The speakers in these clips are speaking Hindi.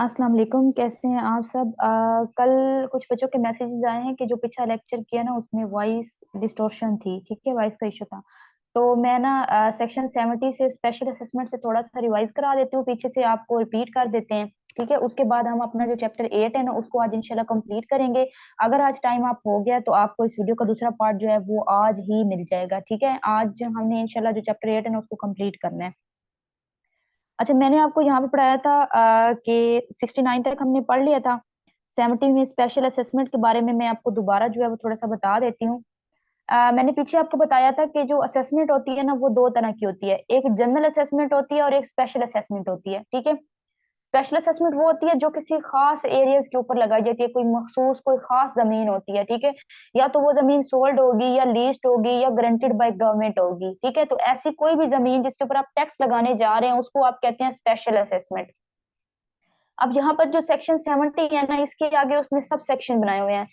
अस्सलाम वालेकुम। कैसे हैं आप सब? कल कुछ बच्चों के मैसेजेस आए हैं कि जो पिछला लेक्चर किया ना उसमें वॉइस डिस्टॉर्शन थी। ठीक है, वॉइस का इशू था। तो मैं ना सेक्शन 70 से स्पेशल असेसमेंट से थोड़ा सा रिवाइज करा देती हूँ, पीछे से आपको रिपीट कर देते हैं। ठीक है, उसके बाद हम अपना जो चैप्टर 8 है ना उसको आज इंशाल्लाह कंप्लीट करेंगे। अगर आज टाइम आप हो गया तो आपको इस वीडियो का दूसरा पार्ट जो है वो आज ही मिल जाएगा। ठीक है, आज हमने इंशाल्लाह जो चैप्टर 8 है ना उसको कंप्लीट करना है। अच्छा, मैंने आपको यहाँ पे पढ़ाया था कि 69 तक हमने पढ़ लिया था। 70 में स्पेशल असेसमेंट के बारे में मैं आपको दोबारा जो है वो थोड़ा सा बता देती हूँ। मैंने पीछे आपको बताया था कि जो असेसमेंट होती है ना वो दो तरह की होती है। एक जनरल असेसमेंट होती है और एक स्पेशल असेसमेंट होती है। ठीक है, स्पेशल असेसमेंट वो होती है जो किसी खास एरियाज के ऊपर लगाई जाती है, कोई मखसूस कोई खास जमीन होती है। ठीक है, या तो वो जमीन सोल्ड होगी या लीज्ड होगी या गारंटीड बाय गवर्नमेंट होगी। ठीक है, तो ऐसी कोई भी जमीन जिसके ऊपर आप टैक्स लगाने जा रहे हैं उसको आप कहते हैं स्पेशल असेसमेंट। अब यहाँ पर जो सेक्शन 70 है ना इसके आगे उसने सब सेक्शन बनाए हुए हैं।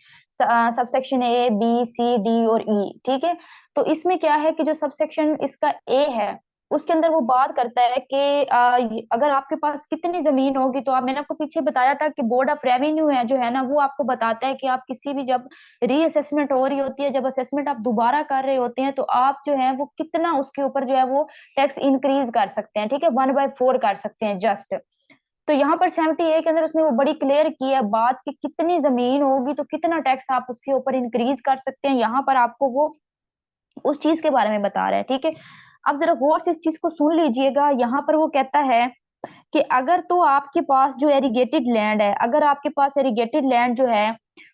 सब section A B C D और ई। ठीक है, तो इसमें क्या है कि जो सब सेक्शन इसका ए है उसके अंदर वो बात करता है कि अगर आपके पास कितनी जमीन होगी तो आप, मैंने आपको पीछे बताया था कि बोर्ड ऑफ रेवेन्यू है जो है ना वो आपको बताता है कि आप किसी भी, जब रीअसेसमेंट हो रही होती है, जब असेसमेंट आप दोबारा कर रहे होते हैं तो आप जो है वो कितना उसके ऊपर जो है वो टैक्स इंक्रीज कर सकते हैं। ठीक है, 1/4 कर सकते हैं जस्ट। तो यहाँ पर 70A के अंदर उसने वो बड़ी क्लियर की है बात कि कितनी जमीन होगी तो कितना टैक्स आप उसके ऊपर इंक्रीज कर सकते हैं। यहाँ पर आपको वो उस चीज के बारे में बता रहा है। ठीक है, अब जरा गौर से इस चीज को सुन लीजिएगा। यहाँ पर वो कहता है कि अगर तो आपके पास जो एरीगेटेड लैंड है, अगर आपके पास एरीगेटेड लैंड जो है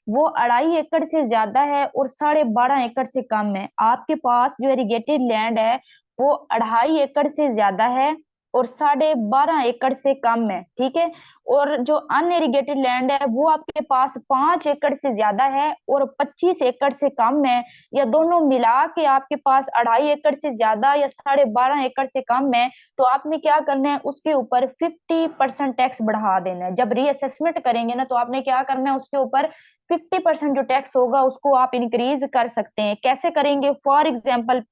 वो 2.5 एकड़ से ज्यादा है और 12.5 एकड़ से कम है, आपके पास जो एरीगेटेड लैंड है वो 2.5 एकड़ से ज्यादा है और 12.5 एकड़ से कम है। ठीक है, और जो अनएरीगेटेड लैंड है वो आपके पास 5 एकड़ से ज्यादा है और 25 एकड़ से कम है, या दोनों मिला के आपके पास 2.5 एकड़ से ज्यादा या 12.5 एकड़ से कम है, तो आपने क्या करना है उसके ऊपर 50% टैक्स बढ़ा देना है। जब रीअसेसमेंट करेंगे ना तो आपने क्या करना है उसके ऊपर 50% जो टैक्स होगा उसको आप इंक्रीज कर सकते हैं। कैसे करेंगे? फॉर एग्जाम्पल,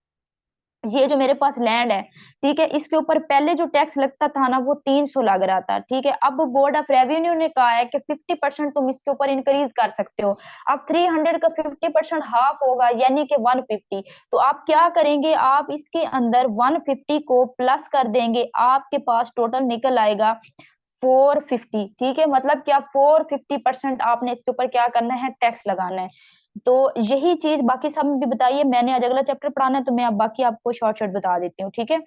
ये जो मेरे पास लैंड है, ठीक है, इसके ऊपर पहले जो टैक्स लगता था ना वो 300 लग रहा था। ठीक है, अब बोर्ड ऑफ रेवेन्यू ने कहा है कि 50% तुम इसके ऊपर इंक्रीज कर सकते हो। अब 300 का 50% हाफ होगा यानी कि 150। तो आप क्या करेंगे, आप इसके अंदर 150 को प्लस कर देंगे, आपके पास टोटल निकल आएगा 450। ठीक है, मतलब क्या 450% आपने इसके ऊपर क्या करना है, टैक्स लगाना है। तो यही चीज बाकी सब में भी बताइए। मैंने आज अगला चैप्टर पढ़ाना है तो मैं अब बाकी आपको शॉर्ट शॉर्ट बता देती हूँ। ठीक है,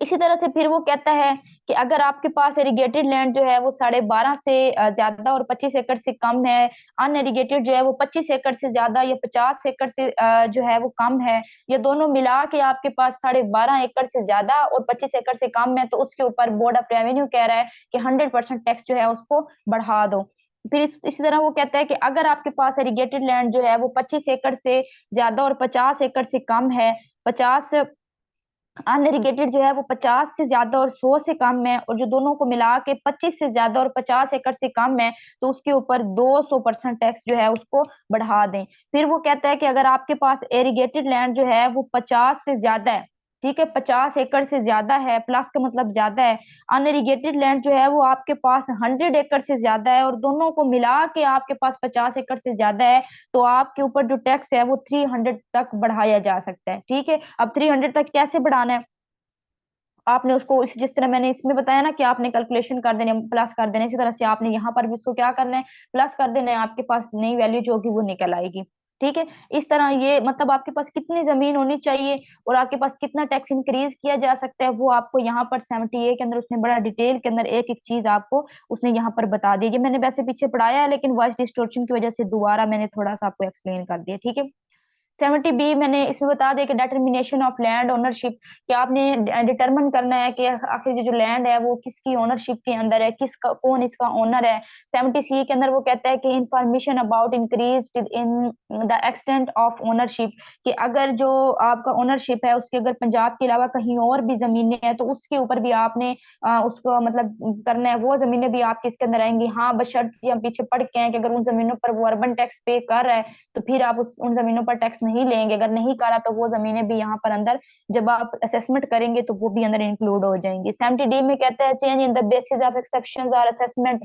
इसी तरह से फिर वो कहता है कि अगर आपके पास एरीगेटेड लैंड जो है वो 12.5 से ज्यादा और 25 एकड़ से कम है, अनएरीगेटेड जो है वो 25 एकड़ से ज्यादा या 50 एकड़ से जो है वो कम है, ये दोनों मिला के आपके पास 12.5 एकड़ से ज्यादा और 25 एकड़ से कम है, तो उसके ऊपर बोर्ड ऑफ रेवेन्यू कह रहा है कि 100% टैक्स जो है उसको बढ़ा दो। फिर इसी तरह वो कहता है कि अगर आपके पास एरीगेटेड लैंड जो है वो 25 एकड़ से ज्यादा और 50 एकड़ से कम है, 50 अनइरिगेटेड जो है वो 50 से ज्यादा और 100 से कम है, और जो दोनों को मिला के 25 से ज्यादा और 50 एकड़ से कम है, तो उसके ऊपर 200% टैक्स जो है उसको बढ़ा दें। फिर वो कहता है कि अगर आपके पास एरिगेटेड लैंड जो है वो 50 से ज्यादा है, ठीक है, 50 एकड़ से ज्यादा है, प्लस का मतलब ज्यादा है, अनइरिगेटेड लैंड जो है वो आपके पास 100 एकड़ से ज्यादा है और दोनों को मिला के आपके पास 50 एकड़ से ज्यादा है, तो आपके ऊपर जो टैक्स है वो 300 तक बढ़ाया जा सकता है। ठीक है, अब 300 तक कैसे बढ़ाना है, आपने उसको जिस तरह मैंने इसमें बताया ना कि आपने कैलकुलेशन कर देने, प्लस कर देने, इसी तरह से आपने यहाँ पर भी उसको क्या करना है, प्लस कर देना है, आपके पास नई वैल्यू जो होगी वो निकल आएगी। ठीक है, इस तरह ये मतलब आपके पास कितनी जमीन होनी चाहिए और आपके पास कितना टैक्स इंक्रीज किया जा सकता है वो आपको यहाँ पर 70A के अंदर उसने बड़ा डिटेल के अंदर एक एक चीज आपको उसने यहाँ पर बता दी। ये मैंने वैसे पीछे पढ़ाया है लेकिन वॉइस डिस्टोर्शन की वजह से दोबारा मैंने थोड़ा सा आपको एक्सप्लेन कर दिया। ठीक है, 70B मैंने इसमें बता दिया कि डिटर्मिनेशन ऑफ लैंड ओनरशिप, कि आपने डिटरमिन करना है कि आखिर ये जो लैंड है वो किसकी ओनरशिप के अंदर है, किसका, कौन इसका ओनर है। 70C के अंदर वो कहता है कि information about increase in the extent of ownership, कि अगर जो आपका ओनरशिप है उसके अगर पंजाब के अलावा कहीं और भी जमीनें हैं तो उसके ऊपर भी आपने उसको मतलब करना है, वो जमीनें भी आपके इसके अंदर आएंगी। हाँ, बशर्ते हम पीछे पढ़ के हैं कि अगर उन जमीनों पर वो अर्बन टैक्स पे कर रहा है तो फिर आप उन जमीनों पर टैक्स नहीं लेंगे, अगर नहीं करा तो वो जमीनें भी यहाँ पर अंदर जब आप असेसमेंट करेंगे तो वो भी अंदर इंक्लूड हो जाएंगी। 70D में कहता है change in the basis of exception और असेसमेंट।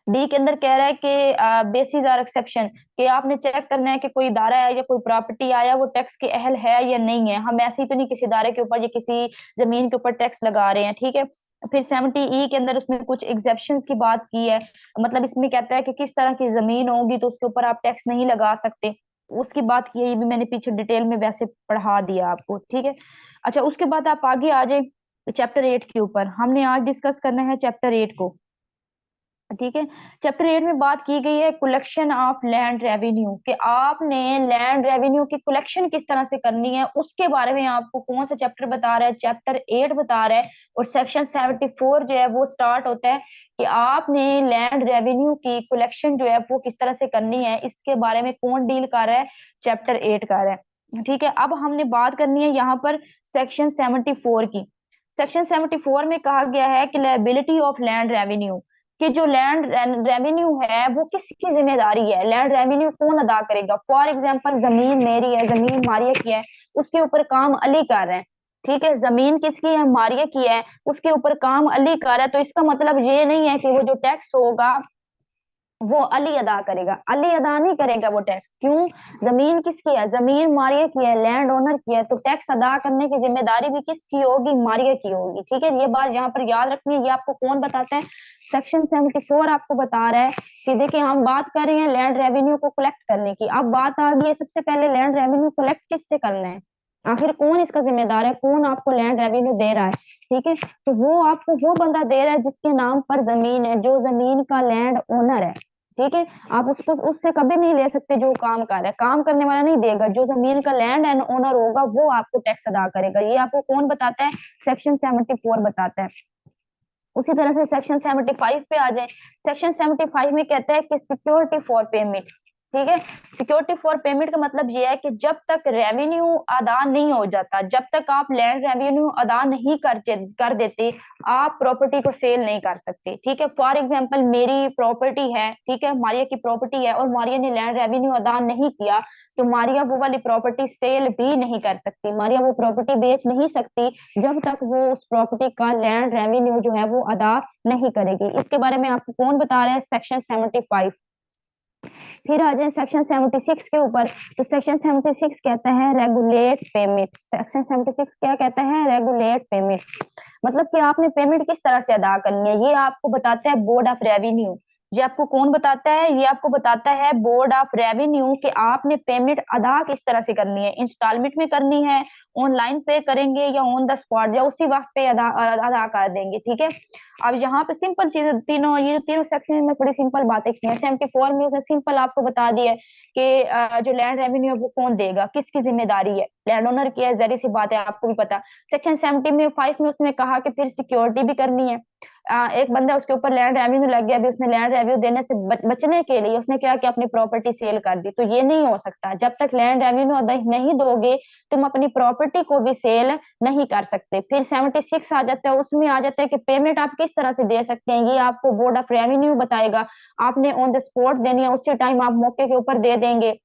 डी के अंदर कह रहा है कि बेसिस और एक्सेप्शन, कि आपने चेक करना है कि कोई इदारा है या कोई प्रॉपर्टी आया वो टैक्स के अहल है या नहीं है। हम ऐसे ही तो नहीं किसी इदारे के ऊपर या किसी जमीन के ऊपर टैक्स लगा रहे हैं, ठीक है। फिर 70E के अंदर उसमें कुछ एग्जेप्शंस की बात की है, मतलब इसमें कहता है कि किस तरह की जमीन होगी तो उसके ऊपर आप टैक्स नहीं लगा सकते, उसकी बात की है। ये भी मैंने पीछे डिटेल में वैसे पढ़ा दिया आपको, ठीक है। अच्छा, उसके बाद आप आगे आ जाए चैप्टर 8 के ऊपर। हमने आज डिस्कस करना है चैप्टर 8 को, ठीक है। चैप्टर 8 में बात की गई है कलेक्शन ऑफ लैंड रेवेन्यू, कि आपने लैंड रेवेन्यू की कलेक्शन किस तरह से करनी है, उसके बारे में आपको कौन सा चैप्टर बता रहा है, चैप्टर 8 बता रहा है। और सेक्शन 74 जो है वो स्टार्ट होता है कि आपने लैंड रेवेन्यू की कलेक्शन जो है वो किस तरह से करनी है, इसके बारे में कौन डील कर रहा है, चैप्टर 8 कर रहा है, ठीक है। अब हमने बात करनी है यहाँ पर सेक्शन 74 की। सेक्शन 74 में कहा गया है कि लायबिलिटी ऑफ लैंड रेवेन्यू, कि जो लैंड रेवेन्यू है वो किसकी जिम्मेदारी है, लैंड रेवेन्यू कौन अदा करेगा। फॉर एग्जांपल जमीन मेरी है, जमीन मारिया की है, उसके ऊपर काम अली कर रहे हैं, ठीक है। जमीन किसकी है, मारिया की है, उसके ऊपर काम अली कर रहा है, तो इसका मतलब ये नहीं है कि वो जो टैक्स होगा वो अली अदा करेगा, अली अदा नहीं करेगा वो टैक्स। क्यों, जमीन किसकी है, जमीन मारिया की है, लैंड ओनर की है, तो टैक्स अदा करने की जिम्मेदारी भी किसकी होगी, मारिया की होगी, ठीक है। ये बात यहाँ पर याद रखनी है। ये आपको कौन बताता है, सेक्शन 74 आपको बता रहा है कि देखिए हम बात कर रहे हैं लैंड रेवेन्यू को कलेक्ट करने की। अब बात आ गई है सबसे पहले लैंड रेवेन्यू कलेक्ट किससे करना है, आखिर कौन इसका जिम्मेदार है, कौन आपको लैंड रेवेन्यू दे रहा है, ठीक है। तो वो आपको वो बंदा दे रहा है जिसके नाम पर जमीन है, जो जमीन का लैंड ओनर है, ठीक है। आप उसको उससे कभी नहीं ले सकते जो काम कर रहा है, काम करने वाला नहीं देगा, जो जमीन का लैंड एंड ओनर होगा वो आपको टैक्स अदा करेगा। ये आपको कौन बताता है, सेक्शन 74 बताता है। उसी तरह से सेक्शन 75 पे आ जाए। सेक्शन 75 में कहता है कि सिक्योरिटी फॉर पेमेंट, ठीक है। सिक्योरिटी फॉर पेमेंट का मतलब ये है कि जब तक रेवेन्यू अदा नहीं हो जाता, जब तक आप लैंड रेवेन्यू अदा नहीं कर देते, आप प्रॉपर्टी को सेल नहीं कर सकते, ठीक है। फॉर एग्जांपल मेरी प्रॉपर्टी है, ठीक है, मारिया की प्रॉपर्टी है, और मारिया ने लैंड रेवेन्यू अदा नहीं किया, तो मारिया वो वाली प्रॉपर्टी सेल भी नहीं कर सकती, मारिया वो प्रॉपर्टी बेच नहीं सकती जब तक वो उस प्रॉपर्टी का लैंड रेवेन्यू जो है वो अदा नहीं करेगी। इसके बारे में आपको कौन बता रहा है, सेक्शन 75। फिर आ जाए सेक्शन 76 के ऊपर। तो सेक्शन 76 कहता है रेगुलेट पेमेंट। सेक्शन 76 क्या कहता है, रेगुलेट पेमेंट, मतलब कि आपने पेमेंट किस तरह से अदा करनी है, ये आपको बताता है बोर्ड ऑफ रेवेन्यू। ये आपको कौन बताता है, ये आपको बताता है बोर्ड ऑफ रेवेन्यू, कि आपने पेमेंट अदा किस तरह से करनी है, इंस्टॉलमेंट में करनी है, ऑनलाइन पे करेंगे, या ऑन द स्पॉट, या उसी वक्त पे अदा कर देंगे, ठीक है। अब यहाँ पे सिंपल चीजें तीनों, ये जो तीनों सेक्शन में थोड़ी सिंपल बातें की हैं। 74 में उसने सिंपल आपको बता दिया है कि जो लैंड रेवेन्यू है वो कौन देगा, किसकी जिम्मेदारी है, लैंड ओनर की है, जहरी सी बात है, आपको भी पता। सेक्शन 75 में उसने कहा कि फिर सिक्योरिटी भी करनी है। एक बंदा उसके ऊपर लैंड रेवेन्यू लग गया, अभी उसने लैंड रेवेन्यू देने से बचने के लिए उसने क्या किया, अपनी प्रॉपर्टी सेल कर दी, तो ये नहीं हो सकता। जब तक लैंड रेवेन्यू अदा नहीं दोगे तुम अपनी प्रॉपर्टी को भी सेल नहीं कर सकते। फिर 76 आ जाता है, उसमें आ जाता है कि पेमेंट आप किस तरह से दे सकते हैं, ये आपको बोर्ड ऑफ रेवेन्यू बताएगा। आपने ऑन द स्पॉट देनी है, उसी टाइम आप मौके के ऊपर दे देंगे,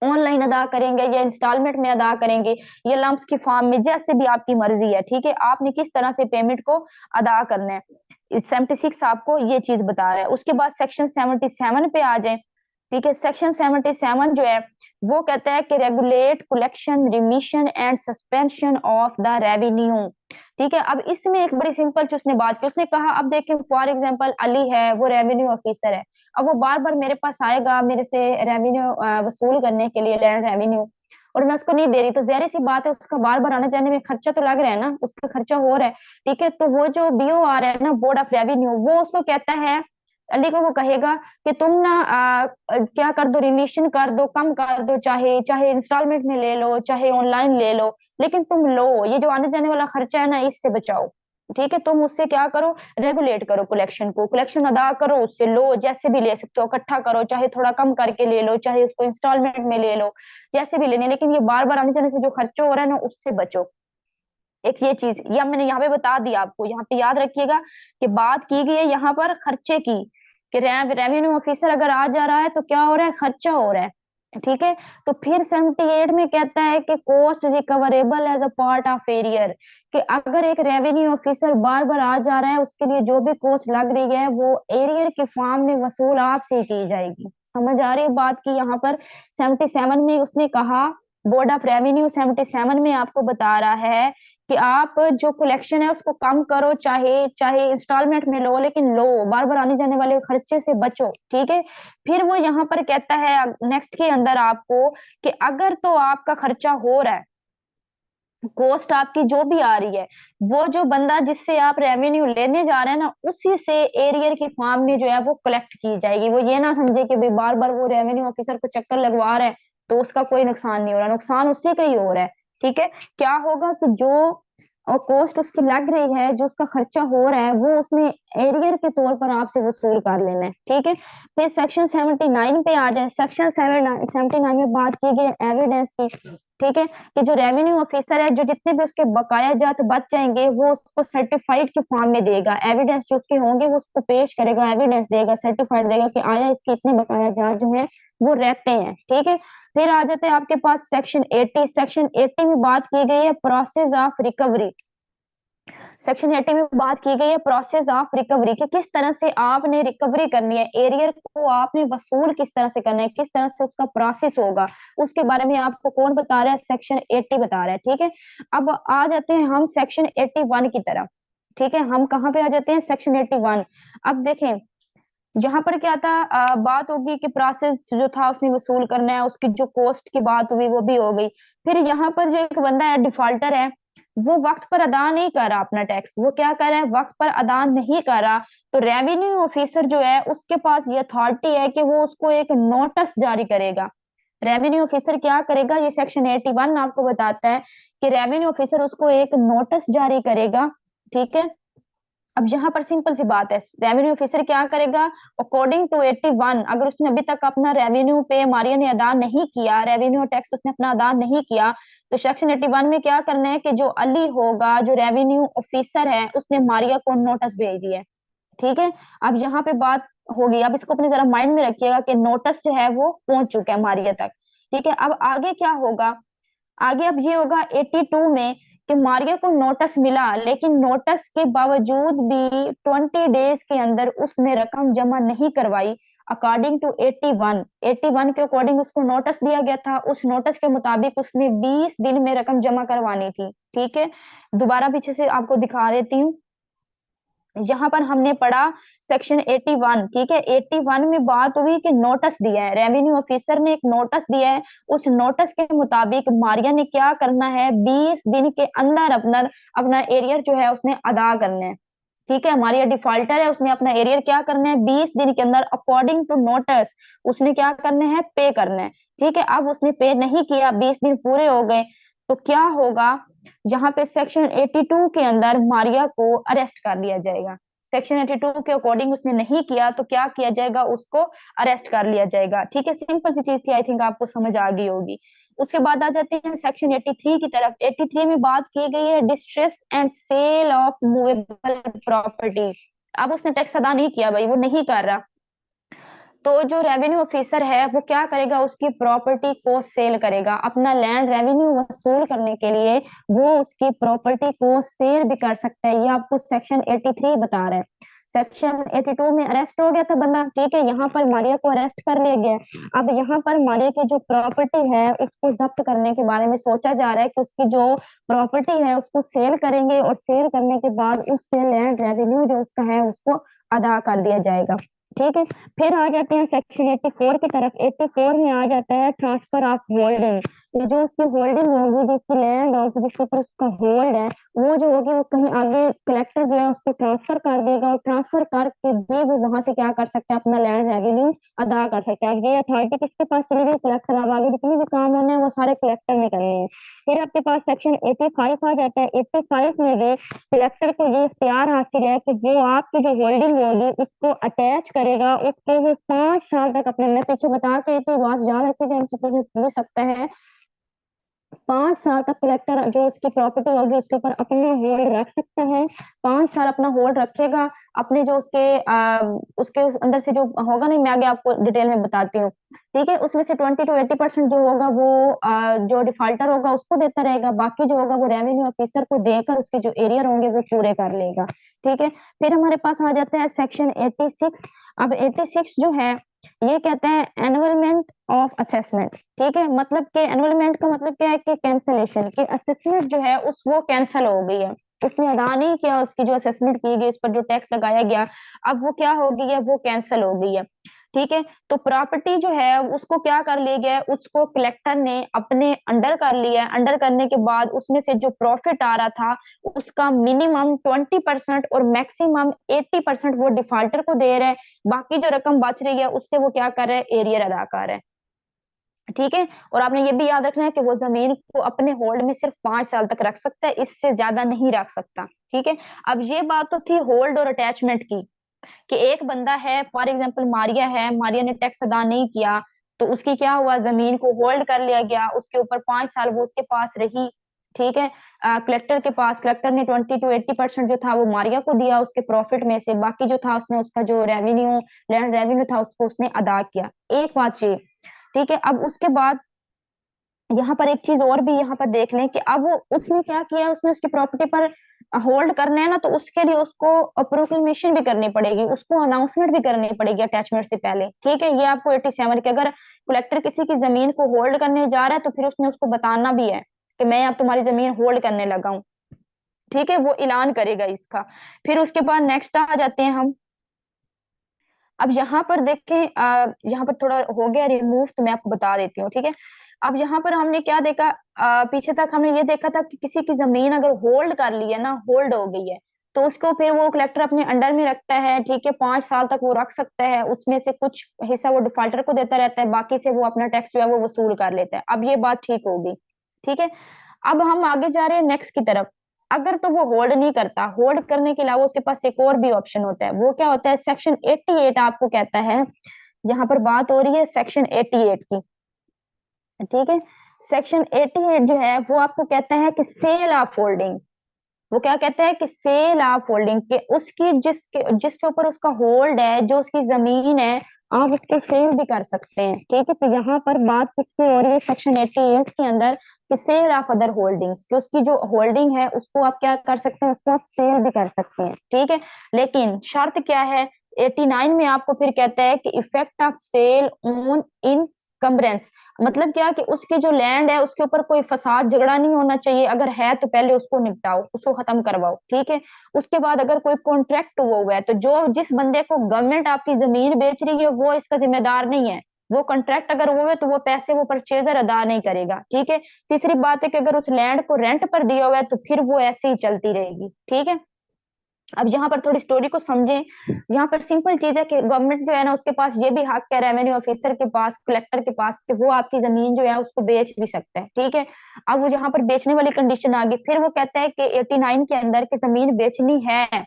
ऑनलाइन अदा करेंगे या इंस्टॉलमेंट में अदा करेंगे, ये लम्स की फॉर्म में, जैसे भी आपकी मर्जी है, ठीक है। आपने किस तरह से पेमेंट को अदा करना है, 76 आपको ये चीज बता रहा है। उसके बाद सेक्शन 77 पे आ जाए, ठीक है। सेक्शन 77 जो है वो कहता है कि regulate collection, remission and suspension of the revenue, ठीक है। अब इसमें एक बड़ी सिंपल चीज उसने बात की, उसने कहा अब देखें फॉर एग्जांपल अली है, वो रेवेन्यू ऑफिसर है, अब वो बार बार मेरे पास आएगा मेरे से रेवेन्यू वसूल करने के लिए, लैंड रेवेन्यू, और मैं उसको नहीं दे रही, तो जाहिर सी बात है उसका बार बार आने जाने में खर्चा तो लग रहा है ना, उसका खर्चा हो रहा है, ठीक है। तो वो जो बीओ आ रहा है ना, बोर्ड ऑफ रेवेन्यू, वो उसको कहता है, अली को वो कहेगा कि तुम ना क्या कर दो, रिमिशन कर दो, कम कर दो, चाहे चाहे इंस्टॉलमेंट में ले लो, चाहे ऑनलाइन ले लो, लेकिन तुम लो, ये जो आने जाने वाला खर्चा है ना इससे बचाओ, ठीक है। तुम उससे क्या करो, रेगुलेट करो कलेक्शन को, कलेक्शन अदा करो उससे, लो जैसे भी ले सकते हो, इकट्ठा करो, चाहे थोड़ा कम करके ले लो, चाहे उसको इंस्टॉलमेंट में ले लो, जैसे भी लेने, लेकिन ये बार बार आने जाने से जो खर्चा हो रहा है ना उससे बचो। एक ये चीज या मैंने यहाँ पे बता दिया आपको, यहाँ पे याद रखिएगा कि बात की गई है यहाँ पर खर्चे की, कि रेवेन्यू ऑफिसर अगर आ जा रहा है तो क्या हो रहा है, खर्चा हो रहा है, ठीक है। तो फिर 78 में कहता है कि cost recoverable as a part of arrear, कि अगर एक रेवेन्यू ऑफिसर बार बार आ जा रहा है, उसके लिए जो भी कॉस्ट लग रही है वो एरियर के फॉर्म में वसूल आपसे ही की जाएगी। समझ आ रही है बात की? यहाँ पर 77 में उसने कहा, बोर्ड ऑफ रेवेन्यू 77 में आपको बता रहा है कि आप जो कलेक्शन है उसको कम करो, चाहे चाहे इंस्टॉलमेंट में लो, लेकिन लो, बार बार आने जाने वाले खर्चे से बचो। ठीक है। फिर वो यहाँ पर कहता है नेक्स्ट के अंदर आपको कि अगर तो आपका खर्चा हो रहा है, कॉस्ट आपकी जो भी आ रही है, वो जो बंदा जिससे आप रेवेन्यू लेने जा रहे हैं ना, उसी से एरियर की फॉर्म में जो है वो कलेक्ट की जाएगी। वो ये ना समझे कि भाई बार बार वो रेवेन्यू ऑफिसर को चक्कर लगवा रहा है तो उसका कोई नुकसान नहीं हो रहा, नुकसान उसी का ही हो रहा है। ठीक है। क्या होगा कि जो और कॉस्ट उसकी लग रही है, जो उसका खर्चा हो रहा है, वो उसने एरियर के तौर पर आपसे वसूल कर लेना है। ठीक है। फिर सेक्शन 79 पे आ जाए। सेक्शन 79 में बात की गई एविडेंस की। ठीक है। कि जो रेवेन्यू ऑफिसर है, जो जितने भी उसके बकाया जात बच जाएंगे वो उसको सर्टिफाइड के फॉर्म में देगा। एविडेंस जो उसके होंगे वो उसको पेश करेगा, एविडेंस देगा, सर्टिफाइड देगा कि आया इसके इतने बकाया जात जो है वो रहते हैं। ठीक है। फिर आ जाते हैं आपके पास सेक्शन 80। सेक्शन 80 में बात की गई है प्रोसेस ऑफ रिकवरी। सेक्शन 80 में बात की गई है प्रोसेस ऑफ रिकवरी, कि किस तरह से आपने रिकवरी करनी है, एरियर को आपने वसूल किस तरह से करना है, किस तरह से उसका प्रोसेस होगा, उसके बारे में आपको कौन बता रहा है? सेक्शन 80 बता रहा है। ठीक है। अब आ जाते हैं हम सेक्शन 81 की तरफ। ठीक है। हम कहाँ पे आ जाते हैं? सेक्शन 81। अब देखें, यहाँ पर क्या था, बात होगी कि प्रोसेस जो था उसने वसूल करना है, उसकी जो कॉस्ट की बात हुई वो भी हो गई। फिर यहाँ पर जो एक बंदा है डिफॉल्टर है, वो वक्त पर अदा नहीं कर रहा अपना टैक्स, वो क्या कर रहा है? वक्त पर अदा नहीं कर रहा। तो रेवेन्यू ऑफिसर जो है उसके पास ये अथॉरिटी है कि वो उसको एक नोटिस जारी करेगा। रेवेन्यू ऑफिसर क्या करेगा? ये सेक्शन 81 आपको बताता है कि रेवेन्यू ऑफिसर उसको एक नोटिस जारी करेगा। ठीक है। अब यहाँ पर सिंपल सी बात है, रेवेन्यू ऑफिसर क्या करेगा? अकॉर्डिंग टू 81, अगर उसने अभी तक अपना रेवेन्यू पे मारिया ने अदा नहीं किया, रेवेन्यू टैक्स उसने अपना अदा नहीं किया, तो सेक्शन 81 में क्या करना है कि जो अली होगा, जो रेवेन्यू ऑफिसर है, उसने मारिया को नोटिस भेज दिया है। ठीक है। अब यहाँ पे बात होगी, अब इसको अपनी जरा माइंड में रखिएगा कि नोटिस जो है वो पहुंच चुका है मारिया तक। ठीक है। अब आगे क्या होगा? आगे अब ये होगा 82 में कि मारिया को नोटिस मिला, लेकिन नोटिस के बावजूद भी 20 डेज के अंदर उसने रकम जमा नहीं करवाई। अकॉर्डिंग टू 81, 81 के अकॉर्डिंग उसको नोटिस दिया गया था, उस नोटिस के मुताबिक उसने 20 दिन में रकम जमा करवानी थी। ठीक है। दोबारा पीछे से आपको दिखा देती हूँ। यहाँ पर हमने पढ़ा सेक्शन 81। ठीक है। 81 में बात हुई कि नोटिस दिया है, रेवेन्यू ऑफिसर ने एक नोटिस दिया है, उस नोटिस के मुताबिक मारिया ने क्या करना है? 20 दिन के अंदर अपना अपना एरियर जो है उसने अदा करना है। ठीक है। मारिया डिफॉल्टर है, उसने अपना एरियर क्या करना है? 20 दिन के अंदर अकॉर्डिंग टू नोटिस उसने क्या करना है? पे करना है। ठीक है। अब उसने पे नहीं किया, 20 दिन पूरे हो गए, तो क्या होगा? यहाँ पे सेक्शन 82 के अंदर मारिया को अरेस्ट कर लिया जाएगा। सेक्शन 82 के अकॉर्डिंग उसने नहीं किया तो क्या किया जाएगा? उसको अरेस्ट कर लिया जाएगा। ठीक है। सिंपल सी चीज थी, आई थिंक आपको समझ आ गई होगी। उसके बाद आ जाते हैं सेक्शन 83 की तरफ। 83 में बात की गई है distress and sale of movable property. अब उसने टैक्स अदा नहीं किया, भाई वो नहीं कर रहा, तो जो रेवेन्यू ऑफिसर है वो क्या करेगा? उसकी प्रॉपर्टी को सेल करेगा, अपना लैंड रेवेन्यू वसूल करने के लिए वो उसकी प्रॉपर्टी को सेल भी कर सकता है। ये आपको सेक्शन 83 बता रहा है। सेक्शन 82 में अरेस्ट हो गया था बंदा। ठीक है। यहाँ पर मारिया को अरेस्ट कर लिया गया। अब यहाँ पर मारिया की जो प्रॉपर्टी है उसको जब्त करने के बारे में सोचा जा रहा है कि उसकी जो प्रॉपर्टी है उसको सेल करेंगे, और सेल करने के बाद उससे लैंड रेवेन्यू जो उसका है उसको अदा कर दिया जाएगा। ठीक है। फिर आ जाते हैं सेक्शन 84 की तरफ। 84 में आ जाता है ट्रांसफर ऑफ होल्डिंग। ये जो उसकी होल्डिंग होगी, जिसकी लैंड होगी, जिसके ऊपर उसका होल्ड है, वो जो होगी वो कहीं आगे कलेक्टर जो है उसको ट्रांसफर कर देगा, और ट्रांसफर करके भी वो वहां से क्या कर सकता है? अपना लैंड रेवेन्यू अदा कर सकता है। अब ये अथॉरिटी किसके पास चली गई? कलेक्टर। अब आगे जितने भी काम होने हैं वो सारे कलेक्टर ने करने हैं। फिर आपके पास सेक्शन 85 आ जाता है। 85 में भी कलेक्टर को ये इख्तियार हासिल है कि वो आपकी जो होल्डिंग होगी उसको अटैच करेगा, उसको वो 5 साल तक अपने, मैं पीछे बता के थी, बात याद रखिए, हमसे पूछ सकता है 5 साल तक कलेक्टर जो उसकी प्रॉपर्टी होगी उसके ऊपर अपना होल्ड रख सकता है। 5 साल अपना होल्ड रखेगा। अपने जो उसके अंदर से जो होगा, नहीं, मैं आगे आपको डिटेल में बताती हूँ। ठीक है, उसमें से 20 to 80% जो होगा वो जो डिफॉल्टर होगा उसको देता रहेगा। बाकी जो होगा वो रेवेन्यू ऑफिसर को देकर उसके जो एरियर होंगे वो पूरे कर लेगा। ठीक है, फिर हमारे पास आ जाता है सेक्शन 86। अब 86 जो है ये कहते हैं एनवलमेंट ऑफ असेसमेंट। ठीक है, मतलब कि एनवलमेंट का मतलब क्या है कि कैंसलेशन, कि असेसमेंट जो है उस वो कैंसिल हो गई है, उसने अदा नहीं किया, उसकी जो असेसमेंट की गई उस पर जो टैक्स लगाया गया, अब वो क्या हो गई है, वो कैंसिल हो गई है। ठीक है, तो प्रॉपर्टी जो है उसको क्या कर लिया गया है, उसको कलेक्टर ने अपने अंडर कर लिया है। अंडर करने के बाद उसमें से जो प्रॉफिट आ रहा था उसका मिनिमम 20% और मैक्सिमम 80% वो डिफॉल्टर को दे रहा है। बाकी जो रकम बच रही है उससे वो क्या कर रहा है, एरियर अदा कर रहा है। ठीक है, और आपने ये भी याद रखना है कि वो जमीन को अपने होल्ड में सिर्फ 5 साल तक रख सकता है, इससे ज्यादा नहीं रख सकता। ठीक है, अब ये बात तो थी होल्ड और अटैचमेंट की, कि एक बंदा है, फॉर एग्जाम्पल मारिया है, मारिया ने टैक्स अदा नहीं किया, तो उसकी क्या हुआ, जमीन को होल्ड कर लिया गया, उसके ऊपर 5 साल वो उसके पास रही। ठीक है, कलेक्टर के पास, कलेक्टर ने 20 to 80% जो था वो मारिया को दिया उसके प्रॉफिट में से, बाकी जो था उसने उसका जो रेवेन्यू, लैंड रेवेन्यू था उसको उसने अदा किया। एक बात ये। ठीक है, अब उसके बाद यहाँ पर एक चीज और भी यहाँ पर देख लें कि अब उसने क्या किया, उसने उसकी प्रॉपर्टी पर होल्ड करना है ना, तो उसके लिए उसको प्रोक्लेमेशन भी करनी पड़ेगी, उसको अनाउंसमेंट भी करनी पड़ेगी अटैचमेंट से पहले। ठीक है, ये आपको 87 के, अगर कलेक्टर किसी की जमीन को होल्ड करने जा रहा है तो फिर उसने उसको बताना भी है कि मैं अब तुम्हारी जमीन होल्ड करने लगा हूँ। ठीक है, वो ऐलान करेगा इसका। फिर उसके बाद नेक्स्ट आ जाते हैं हम। अब यहाँ पर देखें, यहाँ पर थोड़ा हो गया रिमूव, तो मैं आपको बता देती हूँ। ठीक है, अब यहाँ पर हमने क्या देखा, पीछे तक हमने ये देखा था कि किसी की जमीन अगर होल्ड कर ली है ना, होल्ड हो गई है, तो उसको फिर वो कलेक्टर अपने अंडर में रखता है। ठीक है, 5 साल तक वो रख सकता है, उसमें से कुछ हिस्सा वो डिफॉल्टर को देता रहता है, बाकी से वो अपना टैक्स जो है वो वसूल कर लेता है। अब ये बात ठीक होगी। ठीक है, अब हम आगे जा रहे हैं नेक्स्ट की तरफ। अगर तो वो होल्ड नहीं करता, होल्ड करने के अलावा उसके पास एक और भी ऑप्शन होता है, वो क्या होता है, सेक्शन 88 आपको कहता है, यहाँ पर बात हो रही है सेक्शन 88 की। ठीक है, सेक्शन 88 जो है वो आपको कहता है कि सेल ऑफ होल्डिंग, वो क्या कहता है कि सेल ऑफ होल्डिंग, के उसकी जिसके जिसके ऊपर उसका होल्ड है, जो उसकी जमीन है, आप उसको सेल भी कर सकते हैं। ठीक है, तो यहाँ पर बात किसकी हो रही है, सेक्शन 88 के अंदर, कि सेल ऑफ अदर होल्डिंग्स, कि उसकी जो होल्डिंग है उसको आप क्या कर सकते हैं, उसको आप सेल भी कर सकते हैं। ठीक है, लेकिन शर्त क्या है, 89 में आपको फिर कहता है कि effect of sale on encumbrance, मतलब क्या कि उसकी जो लैंड है उसके ऊपर कोई फसाद झगड़ा नहीं होना चाहिए, अगर है तो पहले उसको निपटाओ, उसको खत्म करवाओ। ठीक है, उसके बाद अगर कोई कॉन्ट्रैक्ट हुआ है तो जो जिस बंदे को गवर्नमेंट आपकी जमीन बेच रही है वो इसका जिम्मेदार नहीं है, वो कॉन्ट्रैक्ट अगर हुआ है तो वो पैसे वो परचेजर अदा नहीं करेगा। ठीक है, तीसरी बात है कि अगर उस लैंड को रेंट पर दिया हुआ है तो फिर वो ऐसे ही चलती रहेगी। ठीक है, अब यहाँ पर थोड़ी स्टोरी को समझें। यहाँ पर सिंपल चीज है कि गवर्नमेंट जो है ना उसके पास ये भी हक है, रेवेन्यू ऑफिसर के पास, कलेक्टर के पास, कि वो आपकी जमीन जो है उसको बेच भी सकता है। ठीक है, अब वो यहाँ पर बेचने वाली कंडीशन आ गई, फिर वो कहता है कि 89 के अंदर की जमीन बेचनी है,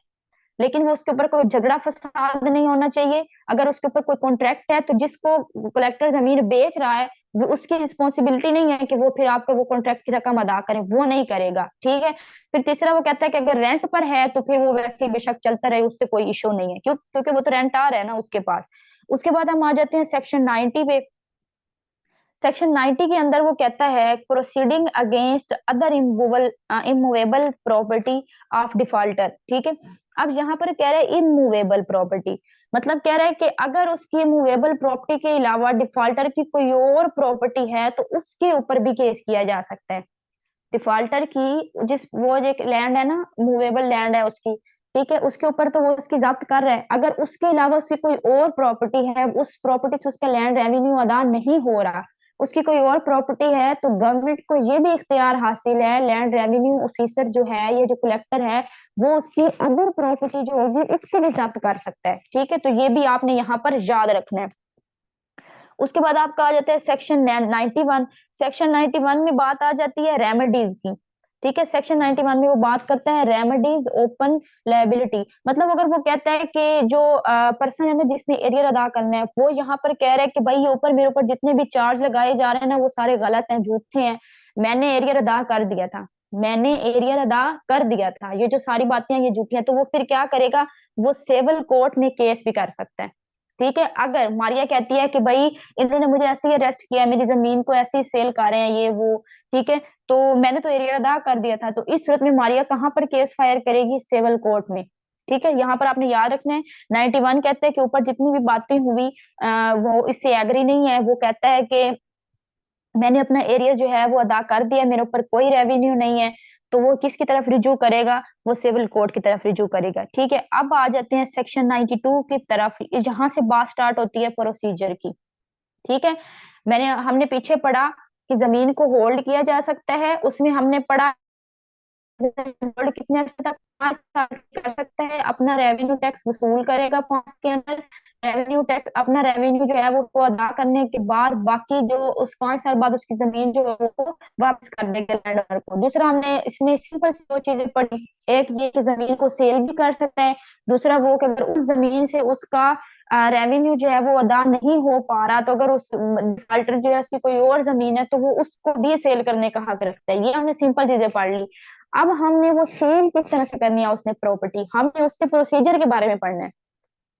लेकिन वो उसके ऊपर कोई झगड़ा फसाद नहीं होना चाहिए। अगर उसके ऊपर कोई कॉन्ट्रैक्ट है तो जिसको कलेक्टर जमीन बेच रहा है वो उसकी रिस्पॉन्सिबिलिटी नहीं है कि वो फिर आपको वो कॉन्ट्रैक्ट की रकम अदा करे, वो नहीं करेगा। ठीक है, फिर तीसरा वो कहता है कि अगर रेंट पर है तो फिर वो वैसे ही बेशक चलता रहे, उससे कोई इशू नहीं है, क्योंकि वो तो रेंट आ रहा है ना उसके पास। उसके बाद हम आ जाते हैं सेक्शन 90 पे। सेक्शन 90 के अंदर वो कहता है proceeding against other immovable property of defaulter. ठीक है, अब यहाँ पर कह रहे हैं इमूवेबल प्रॉपर्टी, मतलब कह रहा है कि अगर उसकी इमूवेबल प्रॉपर्टी के अलावा डिफॉल्टर की कोई और प्रॉपर्टी है तो उसके ऊपर भी केस किया जा सकता है। डिफॉल्टर की जिस वो जो लैंड है ना, मूवेबल लैंड है उसकी, ठीक है, उसके ऊपर तो वो उसकी जब्त कर रहा है, अगर उसके अलावा उसकी कोई और प्रॉपर्टी है, उस प्रॉपर्टी से उसका लैंड रेवेन्यू अदा नहीं हो रहा, उसकी कोई और प्रॉपर्टी है, तो गवर्नमेंट को ये भी इख्तियार हासिल है, लैंड रेवेन्यू ऑफिसर जो है, ये जो कलेक्टर है, वो उसकी अदर प्रॉपर्टी जो होगी उसको भी जब्त कर सकता है। ठीक है, तो ये भी आपने यहाँ पर याद रखना है। उसके बाद आपका आ जाता है सेक्शन 91। सेक्शन 91 में बात आ जाती है रेमेडीज की। ठीक है, सेक्शन 91 में वो बात करता है रेमेडीज ओपन लायबिलिटी, मतलब अगर वो कहता है कि जो पर्सन है ना जिसने एरियर अदा करना है, वो यहाँ पर कह रहा है कि भाई ये ऊपर मेरे ऊपर जितने भी चार्ज लगाए जा रहे हैं ना वो सारे गलत हैं, झूठे हैं, मैंने एरियर अदा कर दिया था, मैंने एरियर अदा कर दिया था, ये जो सारी बातें हैं ये झूठी हैं, तो वो फिर क्या करेगा, वो सिविल कोर्ट में केस भी कर सकता है। ठीक है, अगर मारिया कहती है कि भाई इन्होंने मुझे ऐसे ही अरेस्ट किया, मेरी जमीन को ऐसे ही सेल कर रहे हैं ये वो, ठीक है, तो मैंने तो एरियर अदा कर दिया था, तो इस सूरत में मारिया कहाँ पर केस फायर करेगी, सिविल कोर्ट में। ठीक है, यहाँ पर आपने याद रखना है 91 कहते हैं कि ऊपर जितनी भी बातें हुई वो इससे एग्री नहीं है, वो कहता है कि मैंने अपना एरिया जो है वो अदा कर दिया, मेरे ऊपर कोई रेवेन्यू नहीं है, तो वो किसकी तरफ रिजू करेगा, वो सिविल कोर्ट की तरफ रिजू करेगा। ठीक है, अब आ जाते हैं सेक्शन 92 की तरफ, जहां से बात स्टार्ट होती है प्रोसीजर की। ठीक है, हमने पीछे पढ़ा कि जमीन को होल्ड किया जा सकता है, उसमें हमने पढ़ा होल्ड कितने अर्से तक, 5 साल कर सकता है, अपना रेवेन्यू टैक्स वसूल करेगा 5 के अंदर, रेवेन्यू टैक्स अपना रेवेन्यू जो है वो उसको अदा करने के बाद बाकी जो उस 5 साल बाद उसकी जमीन जो है वो वापस कर देगा लैंड ओनर को। दूसरा हमने इसमें सिंपल सी 2 चीजें पढ़ी, एक ये कि जमीन को सेल भी कर सकता है, दूसरा वो कि अगर उस जमीन से उसका रेवेन्यू जो है वो अदा नहीं हो पा रहा, तो अगर उस डिफाल्टर जो है उसकी कोई और जमीन है तो वो उसको भी सेल करने का हक रखता है। ये हमने सिंपल चीजें पढ़ ली। अब हमने वो सेल किस तरह से करनी है उसने प्रॉपर्टी, हमने उसके प्रोसीजर के बारे में पढ़ना है।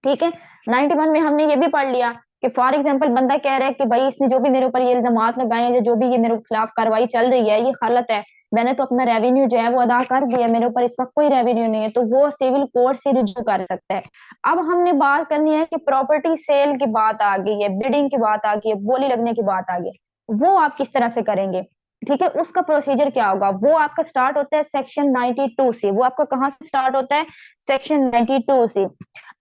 ठीक है, 91 में हमने ये भी पढ़ लिया कि फॉर एग्जाम्पल बंदा कह रहा है कि भाई इसने जो भी मेरे ऊपर ये इल्जामात लगाए हैं या जो भी ये मेरे खिलाफ कार्रवाई चल रही है ये गलत है, मैंने तो अपना रेवेन्यू जो है वो अदा कर दिया, मेरे ऊपर इस वक्त कोई रेवेन्यू नहीं है, तो वो सिविल कोर्ट से रिज्यू कर सकता है। अब हमने बात करनी है कि प्रॉपर्टी सेल की बात आ गई है, बिडिंग की बात आ गई है, बोली लगने की बात आ गई है, वो आप किस तरह से करेंगे। ठीक है, उसका प्रोसीजर क्या होगा, वो आपका स्टार्ट होता है सेक्शन 92 से। वो आपका कहाँ से स्टार्ट होता है, सेक्शन 92 से।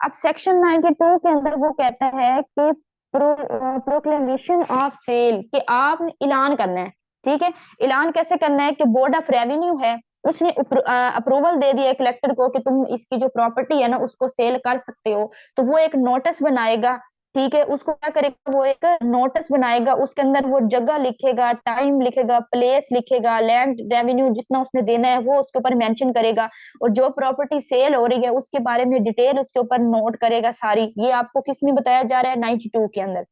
अब सेक्शन 92 के अंदर वो कहता है कि प्रोक्लेमेशन ऑफ सेल, कि आपने ऐलान करना है। ठीक है, ऐलान कैसे करना है कि बोर्ड ऑफ रेवेन्यू है उसने अप्रूवल दे दिया कलेक्टर को कि तुम इसकी जो प्रॉपर्टी है ना उसको सेल कर सकते हो, तो वो एक नोटिस बनाएगा। ठीक है, उसको क्या करेगा, वो एक नोटिस बनाएगा, उसके अंदर वो जगह लिखेगा, टाइम लिखेगा, प्लेस लिखेगा, लैंड रेवेन्यू जितना उसने देना है वो उसके ऊपर मेंशन करेगा, और जो प्रॉपर्टी सेल हो रही है उसके बारे में डिटेल उसके ऊपर नोट करेगा सारी। ये आपको किस में बताया जा रहा है, 92 के अंदर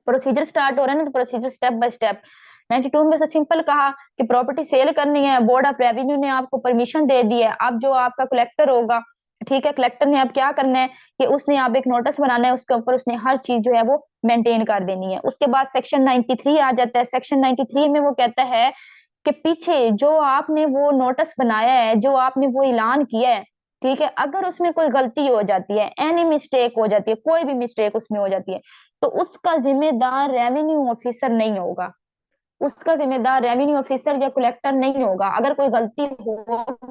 प्रोसीजर स्टार्ट हो रहा है ना, तो प्रोसीजर स्टेप बाय स्टेप। 92 में से सिंपल कहा कि प्रॉपर्टी सेल करनी है, बोर्ड ऑफ रेवेन्यू ने आपको परमिशन दे दी है, अब जो आपका कलेक्टर होगा, ठीक है, कलेक्टर ने अब क्या करना है कि उसने आप एक नोटिस बनाना है, उसके ऊपर उसने हर चीज जो है वो मेंटेन कर देनी है। उसके बाद सेक्शन 93 आ जाता है। सेक्शन 93 में वो कहता है कि पीछे जो आपने वो नोटिस बनाया है, जो आपने वो ऐलान किया है, ठीक है, अगर उसमें कोई गलती हो जाती है, एनी मिस्टेक हो जाती है, कोई भी मिस्टेक उसमें हो जाती है, तो उसका जिम्मेदार रेवेन्यू ऑफिसर नहीं होगा, उसका जिम्मेदार रेवेन्यू ऑफिसर या कलेक्टर नहीं होगा। अगर कोई गलती हो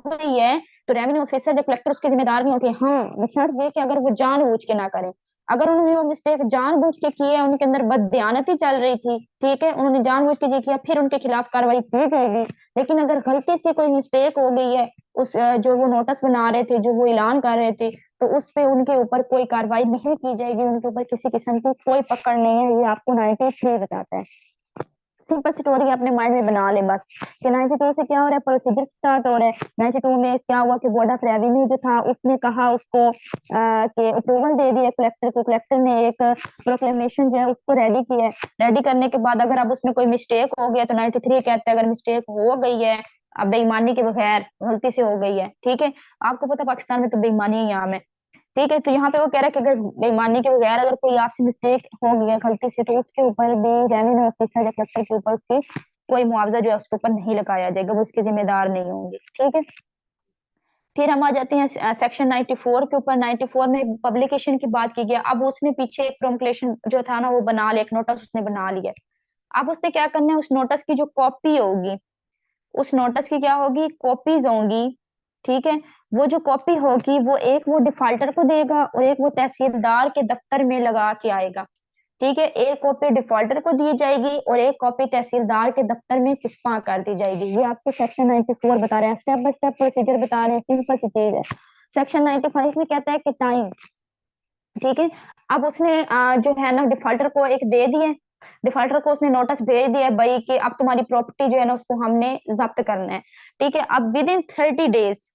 गई है तो रेवेन्यू ऑफिसर या कलेक्टर उसके जिम्मेदार नहीं होते। हाँ, बशर्ते ये कि अगर वो जानबूझ के ना करें, अगर उन्होंने वो मिस्टेक जानबूझ के की है, उनके अंदर बददियानती चल रही थी, ठीक है, उन्होंने जानबूझ के ये किया, फिर उनके खिलाफ कार्रवाई की जाएगी। लेकिन अगर गलती से कोई मिस्टेक हो गई है, उस जो वो नोटिस बना रहे थे, जो वो ऐलान कर रहे थे, तो उस पे उनके ऊपर कोई कार्रवाई नहीं की जाएगी, उनके ऊपर किसी किस्म की कोई पकड़ नहीं है। ये आपको 93 बताता है। सिंपल स्टोरी अपने माइंड में बना ले बस कि 92 से क्या हो रहा है, प्रोसीजर स्टार्ट हो रहा है। 92 में क्या हुआ कि बोर्ड ऑफ रेवेन्यू जो था उसने कहा उसको कि अप्रूवल दे दिया कलेक्टर को, कलेक्टर ने एक प्रोक्लेमेशन जो है उसको रेडी किया है। रेडी करने के बाद अगर अब उसमें कोई मिस्टेक हो गया तो 93 कहते हैं अगर मिस्टेक हो गई है, अब बेईमानी के बगैर गलती से हो गई है, ठीक है, आपको पता पाकिस्तान में तो बेईमानी ही आम है, ठीक है, तो यहाँ पे वो कह रहा है कि अगर बेईमानी के बगैर अगर कोई आपसे मिस्टेक हो गया गलती से, तो उसके ऊपर भी रेवेन्यू ऑफिसर या कलेक्टर के ऊपर उसकी कोई मुआवजा जो है उसके ऊपर नहीं लगाया जाएगा, वो उसके जिम्मेदार नहीं होंगे। ठीक है, फिर हम आ जाते हैं सेक्शन 94 के ऊपर। 94 में पब्लिकेशन की बात की गई। अब उसने पीछे एक प्रोक्लेमेशन जो था ना वो बना लिया, एक नोटिस उसने बना लिया। अब उसने क्या करना है, उस नोटिस की जो कॉपी होगी, उस नोटिस की क्या होगी, कॉपीज होंगी। ठीक है, वो जो कॉपी होगी वो एक वो डिफाल्टर को देगा और एक वो तहसीलदार के दफ्तर में लगा के आएगा। ठीक है, एक कॉपी डिफॉल्टर को दी जाएगी और एक कॉपी तहसीलदार के दफ्तर में चिपका कर दी जाएगी। ये आपको सेक्शन 94 बता रहे हैं, स्टेप बाय स्टेप प्रोसीजर बता रहे हैं, सिंपल सी चीज है। सेक्शन 95 में कहता है कि टाइम, ठीक है, अब उसने जो है ना डिफॉल्टर को एक दे दिए, डिफॉल्टर को उसने नोटिस भेज दिया भाई कि अब तुम्हारी प्रॉपर्टी जो है ना उसको हमने जब्त करना है। ठीक है, अब विद इन 30 डेज,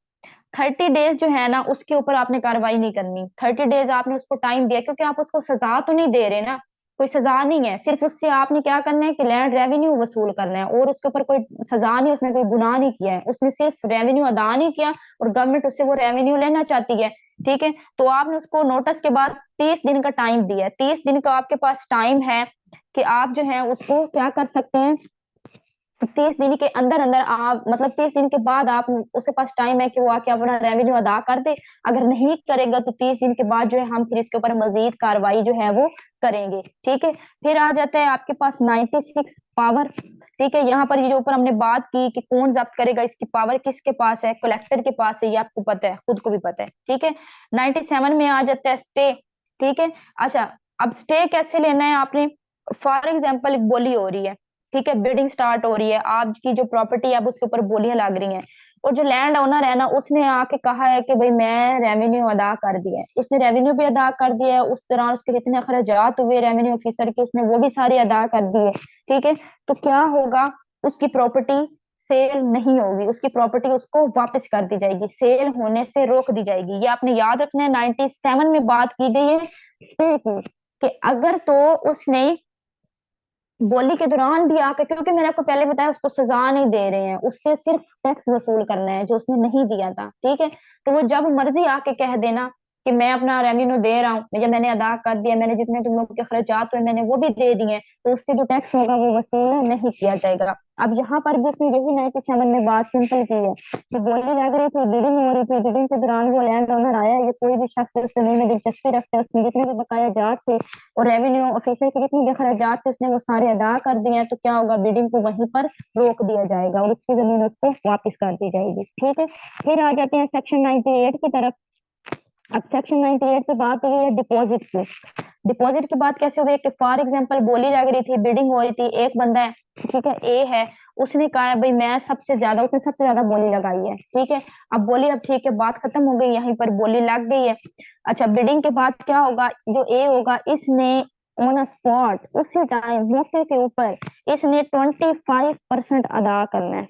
30 डेज जो है ना उसके ऊपर आपने कार्रवाई नहीं करनी। 30 डेज आपने उसको टाइम दिया, क्योंकि आप उसको सजा तो नहीं दे रहे ना, कोई सजा नहीं है, सिर्फ उससे आपने क्या करना है कि लैंड रेवेन्यू वसूल करना है, और उसके ऊपर कोई सजा नहीं, उसने कोई गुनाह नहीं किया है, उसने सिर्फ रेवेन्यू अदा नहीं किया और गवर्नमेंट उससे वो रेवेन्यू लेना चाहती है। ठीक है, तो आपने उसको नोटिस के बाद 30 दिन का टाइम दिया है, 30 दिन का आपके पास टाइम है कि आप जो है उसको क्या कर सकते हैं। 30 दिन के अंदर अंदर आप, मतलब 30 दिन के बाद आप, उसके पास टाइम है कि वो आके अपना रेवेन्यू अदा कर दे। अगर नहीं करेगा तो 30 दिन के बाद जो है हम फिर इसके ऊपर मजीद कार्रवाई जो है वो करेंगे। ठीक है, फिर आ जाता है आपके पास 96 पावर। ठीक है, यहाँ पर ये जो ऊपर हमने बात की कि कौन जब्त करेगा, इसकी पावर किसके पास है, कलेक्टर के पास है, ये आपको पता है, खुद को भी पता है। ठीक है, 97 में आ जाता है स्टे। ठीक है, अच्छा, अब स्टे कैसे लेना है आपने। फॉर एग्जाम्पल एक बोली हो रही है, ठीक है, बिल्डिंग स्टार्ट हो रही है, आपकी जो प्रॉपर्टी है अब उसके ऊपर बोलियां लग रही हैं, और जो लैंड ओनर है ना उसने आके कहा है कि भाई मैं रेवेन्यू अदा कर दिया है, उसने रेवेन्यू भी अदा कर दिया है, उस दौरान उसके जितने अखराजात हुए रेवेन्यू ऑफिसर के उसने वो भी सारे अदा कर दिए। ठीक है, तो क्या होगा, उसकी प्रॉपर्टी सेल नहीं होगी, उसकी प्रॉपर्टी उसको वापस कर दी जाएगी, सेल होने से रोक दी जाएगी। ये आपने याद रखना है, 97 में बात की गई है स्टे की, कि अगर तो उसने बोली के दौरान भी आके, क्योंकि मैंने आपको पहले बताया उसको सजा नहीं दे रहे हैं, उससे सिर्फ टैक्स वसूल करना है जो उसने नहीं दिया था। ठीक है, तो वो जब मर्जी आके कह देना कि मैं अपना रेवेन्यू दे रहा हूँ, या मैंने अदा कर दिया, मैंने जितने तुम लोग के खर्चात हुए मैंने वो भी दे दिए, तो उससे जो टैक्स होगा वो वसूल नहीं किया जाएगा। अब यहाँ पर भी उसने यही 97 में बात सिंपल की है कि बोली लग रही थी, बिडिंग हो रही थी, बिडिंग के दौरान वो लैंड ओनर आया, ये कोई भी शख्स इस जमीन में दिलचस्पी रखता है, उसमें जितने भी बकाया जात थे और रेवेन्यू ऑफिसर के जितने भी खर्चात थे उसने वो सारे अदा कर दिए हैं, तो क्या होगा, बिडिंग को वहीं पर रोक दिया जाएगा और उसकी जमीन उसको वापस कर दी जाएगी। ठीक है, फिर आ जाते हैं सेक्शन 98 की तरफ। अब सेक्शन 98 पे बात हो रही है डिपॉजिट की। डिपॉजिट की बात कैसे हुई कि फॉर एग्जांपल बोली लग रही थी, बिडिंग हो रही थी, एक बंदा है, ठीक है, ए है, उसने कहा है भाई मैं सबसे ज्यादा, उसने सबसे ज्यादा बोली लगाई है। ठीक है, अब बोली, अब ठीक है बात खत्म हो गई, यहीं पर बोली लग गई है। अच्छा, बिडिंग के बाद क्या होगा, जो ए होगा इसने ऑन स्पॉट उसी टाइम मौके के ऊपर इसने 25% अदा करना है।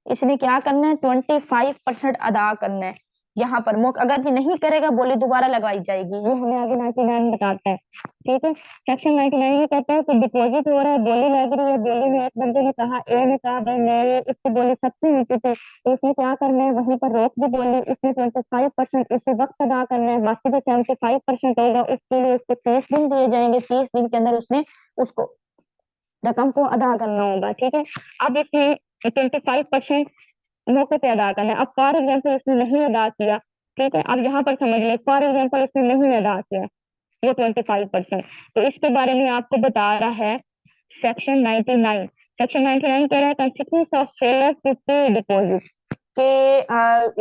इसने क्या करना है, 25% अदा करना है। यहाँ पर मुक अगर ये नहीं करेगा बोली दोबारा लगाई जाएगी, ये हमें आगे 99 बताता है। ठीक है, सेक्शन 99 ये कहता है कि डिपॉजिट हो रहा है, बोली लग रही है, बोली में एक बंदे ने कहा, ए ने कहा भाई मैं, इसकी बोली सबसे नीचे थी, तो इसने क्या करना है, वहीं पर रोक दी बोली, इसने 25% इसी वक्त अदा करना है, बाकी जो 75% होगा उसके लिए उसको 30 दिन दिए जाएंगे, 30 दिन के अंदर उसने उसको रकम को अदा करना होगा। ठीक है, अब इसने 25% मौके पे अदा करना है। अब फॉर एग्जाम्पल इसने नहीं अदा किया, ठीक है, अब यहाँ पर समझ ले, फॉर एग्जाम्पल इसने नहीं अदा किया वो 25%, तो इसके बारे में आपको बता रहा है सेक्शन 99। सेक्शन 99 कह रहा है कंसिक्वेंस ऑफ फेलियर टू पे डिपॉजिट, के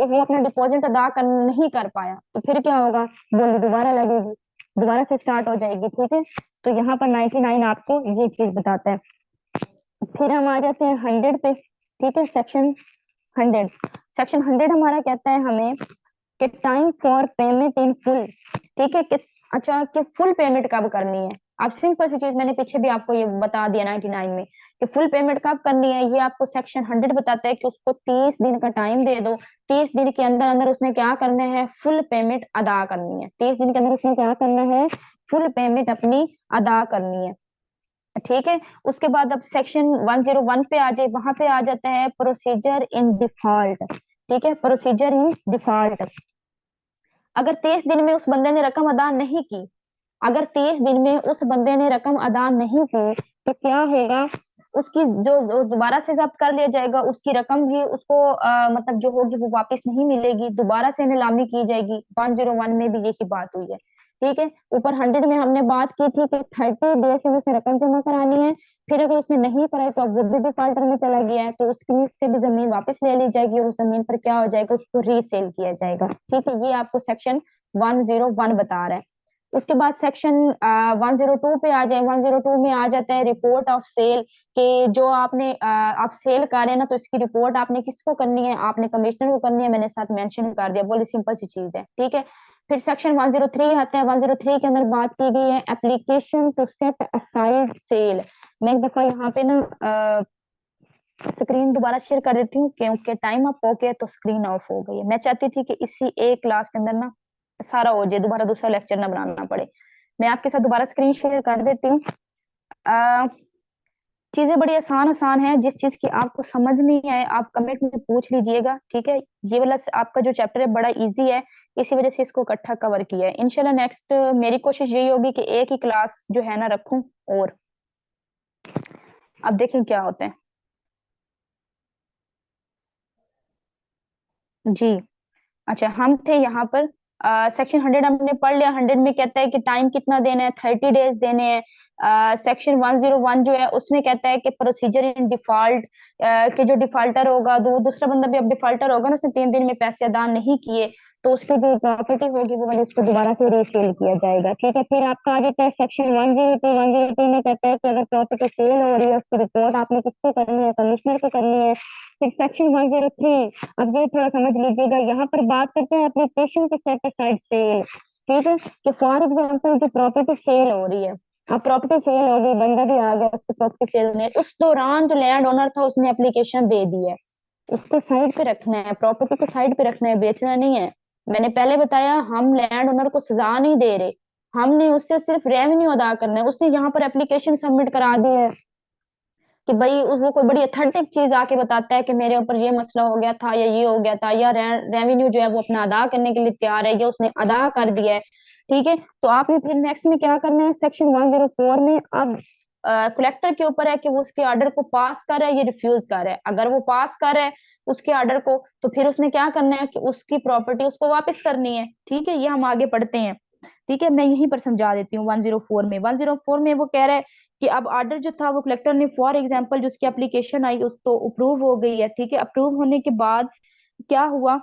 वो अपना डिपॉजिट अदा कर नहीं कर पाया, तो फिर क्या होगा, बोली दोबारा लगेगी, दोबारा से स्टार्ट हो जाएगी। ठीक है, तो यहाँ पर 99 आपको ये चीज बताता है। फिर हम आ जाते हैं 100 पे। ठीक है, सेक्शन 100। सेक्शन 100 हमारा कहता है हमें कि time for payment in full. ठीक है, कि अच्छा कि फुल पेमेंट कब करनी है। अब सिंपल सी चीज मैंने पीछे भी आपको ये बता दिया 99 में कि फुल पेमेंट कब करनी है, ये आपको सेक्शन 100 बताता है कि उसको 30 दिन का टाइम दे दो, 30 दिन के अंदर अंदर उसने क्या करना है, फुल पेमेंट अदा करनी है, 30 दिन के अंदर उसने क्या करना है, फुल पेमेंट अपनी अदा करनी है। ठीक है, उसके बाद अब सेक्शन 101 पे आ जाए, वहां पे आ जाता है प्रोसीजर इन डिफॉल्ट। ठीक है, प्रोसीजर इन डिफॉल्ट, अगर 30 दिन में उस बंदे ने रकम अदा नहीं की, अगर 30 दिन में उस बंदे ने रकम अदा नहीं की, तो क्या होगा, उसकी जो दोबारा से जब्त कर लिया जाएगा, उसकी रकम भी उसको मतलब जो होगी वो वापस नहीं मिलेगी, दोबारा से नीलामी की जाएगी। 101 में भी यही बात हुई है। ठीक है, ऊपर 100 में हमने बात की थी कि 30 डेज में उसे रकम जमा करानी है, फिर अगर उसने नहीं कराई तो अब वो भी डिफॉल्टर में चला गया है, तो उसकी से भी जमीन वापस ले ली जाएगी और उस जमीन पर क्या हो जाएगा, उसको रीसेल किया जाएगा। ठीक है, ये आपको सेक्शन 101 बता रहा है। उसके बाद सेक्शन 102 पे आ जाए, 102 में आ जाता है रिपोर्ट ऑफ सेल, कि जो आपने आप सेल कर रहे हैं ना, तो इसकी रिपोर्ट आपने किसको करनी है, आपने कमिश्नर को करनी है, मैंने साथ मेंशन कर दिया, बोली सिंपल सी चीज है। ठीक है, फिर सेक्शन 103 आता है, 103 के अंदर बात की गई है application to set aside sale. मैं एक दफा यहाँ पे ना स्क्रीन दोबारा शेयर कर देती हूँ क्योंकि टाइम अप हो गया तो स्क्रीन ऑफ हो गई है। मैं चाहती थी कि इसी एक क्लास के अंदर ना सारा हो जाए, दोबारा दूसरा लेक्चर ना बनाना पड़े। मैं आपके साथ दोबारा स्क्रीन शेयर कर देती हूँ। चीजें बड़ी आसान आसान है, जिस चीज की आपको समझ नहीं आए आप कमेंट में पूछ लीजिएगा, ठीक है। ये वाला आपका जो चैप्टर है बड़ा इजी है, इसी वजह से इसको इकट्ठा कवर किया है। इंशाल्लाह नेक्स्ट मेरी कोशिश यही होगी कि एक ही क्लास जो है ना रखूं। और अब देखें क्या होता है। जी, अच्छा हम थे यहाँ पर सेक्शन 100 हमने पढ़ लिया। 100 में कहता है कि टाइम कितना देना है, 30 डेज देने हैं। सेक्शन 101 जो है उसमें कहता है कि प्रोसीजर इन डिफॉल्ट, कि जो डिफॉल्टर होगा, दूसरा बंदा भी अब डिफॉल्टर होगा ना, उसने 3 दिन में पैसे अदा नहीं किए, तो उसकी जो प्रॉपर्टी होगी वो वाली उसको दोबारा से रीसेल किया जाएगा, ठीक है। फिर आपका आ जाता है सेक्शन 102 में कहता है कि अगर प्रॉपर्टी सेल हो रही है उसकी रिपोर्ट आपने किसको करनी है, कमिश्नर को करनी है। फिर सेक्शन 103, अब ये थोड़ा समझ लीजिएगा, यहाँ पर बात करते हैं एप्लीकेशन के सेट असाइड सेल, ठीक है। कि फॉर एग्जाम्पल जो प्रॉपर्टी सेल हो रही है, अब प्रॉपर्टी सेल हो गई, बंदा भी आ गया, उसको प्रॉपर्टी सेल होने, उस दौरान जो लैंड ओनर था उसने एप्लीकेशन दे दी है, उसको साइड पे रखना है, प्रॉपर्टी को साइड पे रखना है, बेचना नहीं है। मैंने पहले बताया हम लैंड ओनर को सजा नहीं दे रहे, हमने उससे सिर्फ रेवेन्यू अदा करना है। उसने यहाँ पर एप्लीकेशन सबमिट करा दी है कि भाई वो कोई बड़ी अथेंटिक चीज आके बताता है कि मेरे ऊपर ये मसला हो गया था या ये हो गया था, या रेवेन्यू जो है वो अपना अदा करने के लिए तैयार है, या उसने अदा कर दिया है, ठीक है। तो आपने फिर नेक्स्ट में क्या करना है, सेक्शन 104 में अब कलेक्टर के ऊपर है कि वो उसके ऑर्डर को पास कर रहा है या रिफ्यूज कर रहा है। अगर वो पास कर रहा है उसके ऑर्डर को, तो फिर उसने क्या करना है कि उसकी प्रॉपर्टी उसको वापस करनी है, ठीक है। ये हम आगे पढ़ते हैं, ठीक है। मैं यहीं पर समझा देती हूँ। 104 में वो कह रहा है कि अब ऑर्डर जो था वो कलेक्टर ने, फॉर एग्जांपल जो उसकी एप्लीकेशन आई उस तो अप्रूव हो गई है, ठीक है। अप्रूव होने के बाद क्या हुआ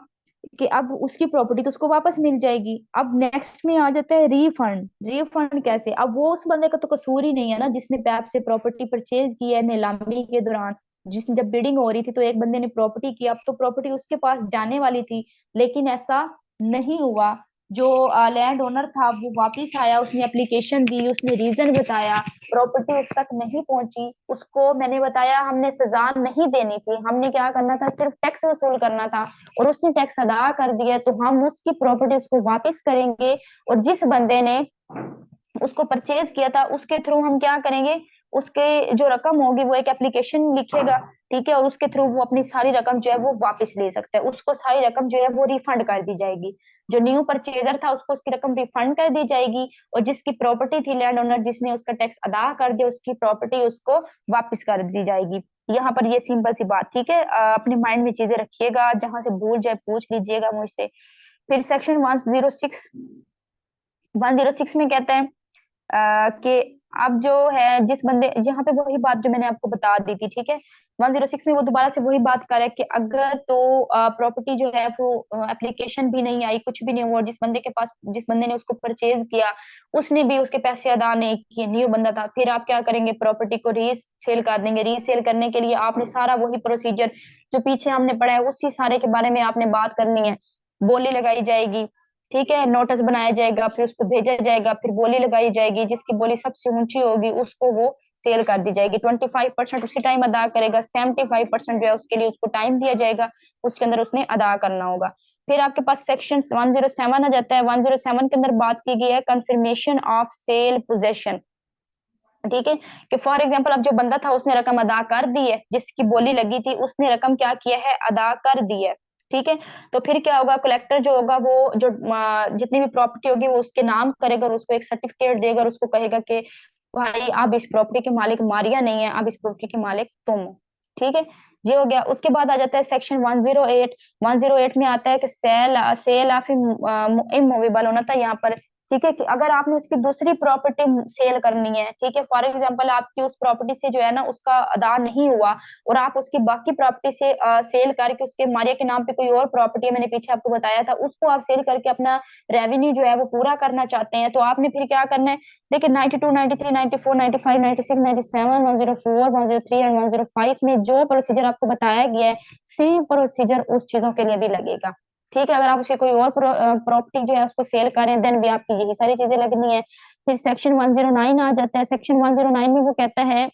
कि अब उसकी प्रॉपर्टी तो उसको वापस मिल जाएगी। अब नेक्स्ट में आ जाता है रीफंड। रीफंड कैसे, अब वो उस बंदे का तो कसूर ही नहीं है ना जिसने पैप से प्रॉपर्टी परचेज की है नीलामी के दौरान। जिसने जब बिडिंग हो रही थी तो एक बंदे ने प्रॉपर्टी की, अब तो प्रॉपर्टी उसके पास जाने वाली थी, लेकिन ऐसा नहीं हुआ। जो लैंड ओनर था वो वापिस आया, उसने एप्लीकेशन दी, उसने रीजन बताया, प्रॉपर्टी उस तक नहीं पहुंची, उसको मैंने बताया हमने सजा नहीं देनी थी, हमने क्या करना था, सिर्फ टैक्स वसूल करना था, और उसने टैक्स अदा कर दिया, तो हम उसकी प्रॉपर्टी उसको वापस करेंगे। और जिस बंदे ने उसको परचेज किया था उसके थ्रू हम क्या करेंगे, उसके जो रकम होगी वो एक एप्लीकेशन लिखेगा, ठीक है, और उसके थ्रू वो अपनी सारी रकम जो है वो वापस ले सकता है, उसको सारी रकम जो है वो रिफंड कर दी जाएगी। जो न्यू परचेजर था उसको उसकी रकम रिफंड कर दी जाएगी, और जिसकी प्रॉपर्टी थी लैंड ओनर जिसने उसका टैक्स अदा कर दिया उसकी प्रॉपर्टी उसको वापस कर दी जाएगी। यहाँ पर ये सिंपल सी बात, ठीक है। अपने माइंड में चीजें रखिएगा, जहां से भूल जाए पूछ लीजिएगा मुझसे। फिर सेक्शन 106 में कहते हैं कि अब जो है जिस बंदे, यहाँ पे वही बात जो मैंने आपको बता दी थी, ठीक है। 106 में वो दोबारा से वही बात कर रहा है कि अगर तो प्रॉपर्टी जो है वो एप्लीकेशन भी नहीं आई, कुछ भी नहीं हुआ, और जिस बंदे के पास, जिस बंदे ने उसको परचेज किया उसने भी उसके पैसे अदा नहीं किए, न्यू बंदा था, फिर आप क्या करेंगे, प्रॉपर्टी को रीसेल कर देंगे। रीसेल करने के लिए आपने सारा वही प्रोसीजर जो पीछे हमने पढ़ा है उसी सारे के बारे में आपने बात करनी है। बोली लगाई जाएगी, ठीक है, नोटिस बनाया जाएगा, फिर उसको भेजा जाएगा, फिर बोली लगाई जाएगी, जिसकी बोली सबसे ऊंची होगी उसको वो सेल कर दी जाएगी। 25% उसी टाइम अदा करेगा, 75% जो है उसके लिए उसको टाइम दिया जाएगा, उसके अंदर उसने अदा करना होगा। फिर आपके पास सेक्शन 107 आ जाता है। 107 के अंदर बात की गई है कंफर्मेशन ऑफ सेल पोजेशन, ठीक है। कि फॉर एग्जाम्पल अब जो बंदा था उसने रकम अदा कर दी है, जिसकी बोली लगी थी उसने रकम क्या किया है, अदा कर दी है, ठीक है। तो फिर क्या होगा, कलेक्टर जो होगा वो जो जितनी भी प्रॉपर्टी होगी वो उसके नाम करेगा, और उसको एक सर्टिफिकेट देगा, और उसको कहेगा कि भाई अब इस प्रॉपर्टी के मालिक मारिया नहीं है, अब इस प्रॉपर्टी के मालिक तुम हो, ठीक है। ये हो गया। उसके बाद आ जाता है सेक्शन 108। 108 में आता है कि सेल सेल ऑफ इमूवेबल होना था यहाँ पर, ठीक है। कि अगर आपने उसकी दूसरी प्रॉपर्टी सेल करनी है, ठीक है, फॉर एग्जांपल आपकी उस प्रॉपर्टी से जो है ना उसका अदा नहीं हुआ, और आप उसकी बाकी प्रॉपर्टी से सेल करके उसके मारिया के नाम पे कोई और प्रॉपर्टी है, मैंने पीछे आपको बताया था, उसको आप सेल करके अपना रेवेन्यू जो है वो पूरा करना चाहते हैं, तो आपने फिर क्या करना है, देखिए 92, 93, 94, 95, 96, 97, 104, 103 और 105 में जो प्रोसीजर आपको बताया गया है, सेम प्रोसीजर उस चीजों के लिए भी लगेगा, ठीक है। अगर आप उसकी कोई और प्रॉपर्टी जो है उसको सेल करें देन भी आपकी यही सारी चीजें लगनी है। फिर सेक्शन 109 आ जाता है। सेक्शन 109 में वो कहता है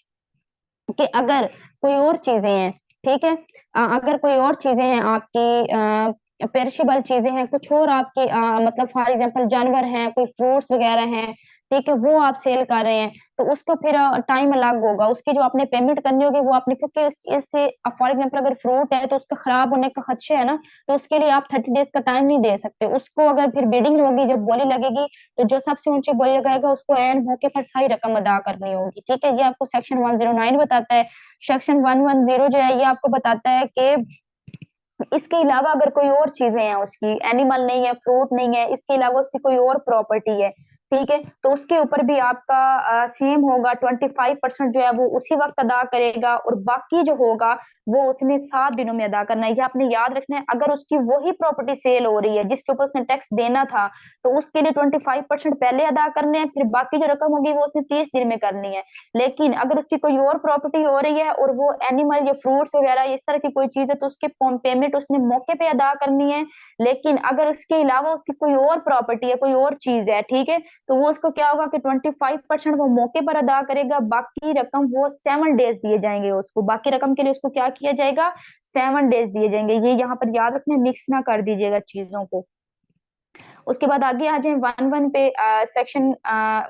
कि अगर कोई और चीजें हैं, ठीक है, अगर कोई और चीजें हैं आपकी पेरिशेबल चीजें हैं, कुछ और आपकी मतलब फॉर एग्जांपल जानवर हैं, कोई फ्रूट्स वगैरह हैं, ठीक है, वो आप सेल कर रहे हैं, तो उसका फिर टाइम अलग होगा, उसकी जो आपने पेमेंट करनी होगी वो आपने, क्योंकि इससे फॉर एग्जाम्पल अगर फ्रूट है तो उसका खराब होने का खदशा है ना, तो उसके लिए आप 30 डेज का टाइम नहीं दे सकते उसको। अगर फिर बिडिंग होगी, जब बोली लगेगी, तो जो सबसे ऊंची बोली लगाएगा उसको एन मौके पर सारी रकम अदा करनी होगी। ठीक है, ये आपको सेक्शन 109 बताता है। सेक्शन 110 जो है ये आपको बताता है कि इसके अलावा अगर कोई और चीजें हैं, उसकी एनिमल नहीं है, फ्रूट नहीं है, इसके अलावा उसकी कोई और प्रॉपर्टी है, ठीक है, तो उसके ऊपर भी आपका सेम होगा। 25% जो है वो उसी वक्त अदा करेगा, और बाकी जो होगा वो उसने 7 दिनों में अदा करना है। ये आपने याद रखना है। अगर उसकी वही प्रॉपर्टी सेल हो रही है जिसके ऊपर उसने टैक्स देना था, तो उसके लिए 25% पहले अदा करने हैं, फिर बाकी जो रकम होगी वो उसने 30 दिन में करनी है। लेकिन अगर उसकी कोई और प्रॉपर्टी हो रही है और वो एनिमल या फ्रूट्स वगैरह इस तरह की कोई चीज है, तो उसके पेमेंट उसने मौके पे अदा करनी है। लेकिन अगर उसके अलावा उसकी कोई और प्रॉपर्टी है, कोई और चीज है, ठीक है, तो वो उसको क्या होगा कि 25% वो मौके पर अदा करेगा, बाकी रकम वो 7 डेज दिए जाएंगे उसको। बाकी रकम के लिए उसको क्या किया जाएगा, 7 डेज दिए जाएंगे। ये यहाँ पर याद रखना, मिक्स ना कर दीजिएगा चीजों को। उसके बाद आगे आ जाए 1 1 पे, सेक्शन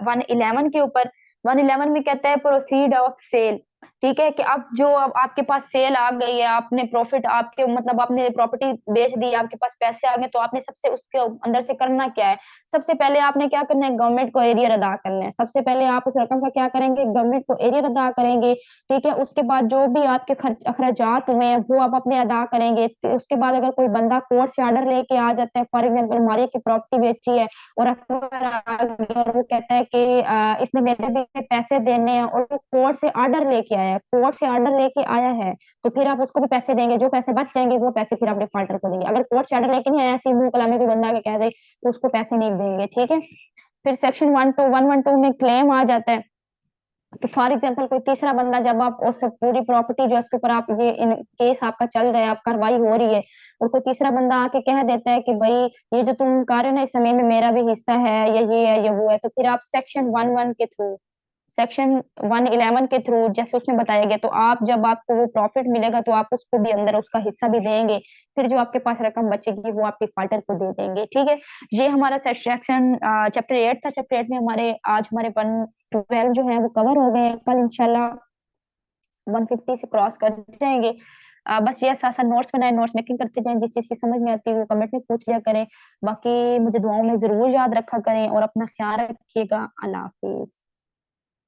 111 के ऊपर। 111 में कहता है प्रोसीड ऑफ सेल। ठीक है, कि अब जो अब आपके पास सेल आ गई है, आपने प्रॉफिट, आपके मतलब आपने प्रॉपर्टी बेच दी, आपके पास पैसे आ गए, तो आपने सबसे उसके अंदर से करना क्या है। सबसे पहले आपने क्या करना है, गवर्नमेंट को एरियर अदा करना है। सबसे पहले आप उस रकम का क्या करेंगे, गवर्नमेंट को एरियर अदा करेंगे। ठीक है, उसके बाद जो भी आपके खर्च अखराजात हुए हैं वो आप अपने अदा करेंगे। उसके बाद अगर कोई बंदा कोर्ट से ऑर्डर लेके आ जाता है, फॉर एग्जाम्पल हमारी की प्रॉपर्टी बेची है और अखबार आ गया और वो कहता है कि इसने मेरे भी पैसे देने हैं, और वो कोर्ट से ऑर्डर लेके आया है, कोर्ट से ऑर्डर लेके आया है, तो फिर आप उसको भी पैसे देंगे। जो पैसे बच जाएंगे वो पैसे फिर आप डिफॉल्टर को देंगे। अगर कोर्ट से ऑर्डर लेके नहीं आया, ऐसे ही मुंह कलामी कोई बंदा के कह दे, तो उसको पैसे नहीं देंगे। ठीक है, फिर सेक्शन 112 में क्लेम आ जाता है कि फॉर एग्जाम्पल कोई तीसरा बंदा, जब आप उस पूरी प्रॉपर्टी जो उसके ऊपर आप ये इन केस आपका चल रहा है, आप कार्रवाई हो रही है, और कोई तीसरा बंदा आके कह देता है कि भाई ये जो तुम कर रहे हो ना, इस समय में मेरा भी हिस्सा है, या ये है या वो है, तो फिर आप सेक्शन 11 के थ्रू, सेक्शन 111 के थ्रू जैसे उसमें बताया गया, तो आप जब आपको वो प्रॉफिट मिलेगा तो आप उसको भी अंदर उसका हिस्सा भी देंगे। फिर जो आपके पास रकम बचेगी वो आप डिफॉल्टर को दे देंगे। ठीक है, ये हमारा सेक्शन चैप्टर 8 था। चैप्टर 8 में हमारे आज हमारे 112 जो है वो कवर हो गए हैं। कल इंशाल्लाह 150 से क्रॉस कर जाएंगे। बस ये साथ साथ नोट्स बनाए, नोट्स मेकिंग करते जाएं, जिस चीज की समझ में आती है वो कमेंट में पूछ लिया करें। बाकी मुझे दुआओं में जरूर याद रखा करें और अपना ख्याल रखिएगा। अल्लाह हाफिज।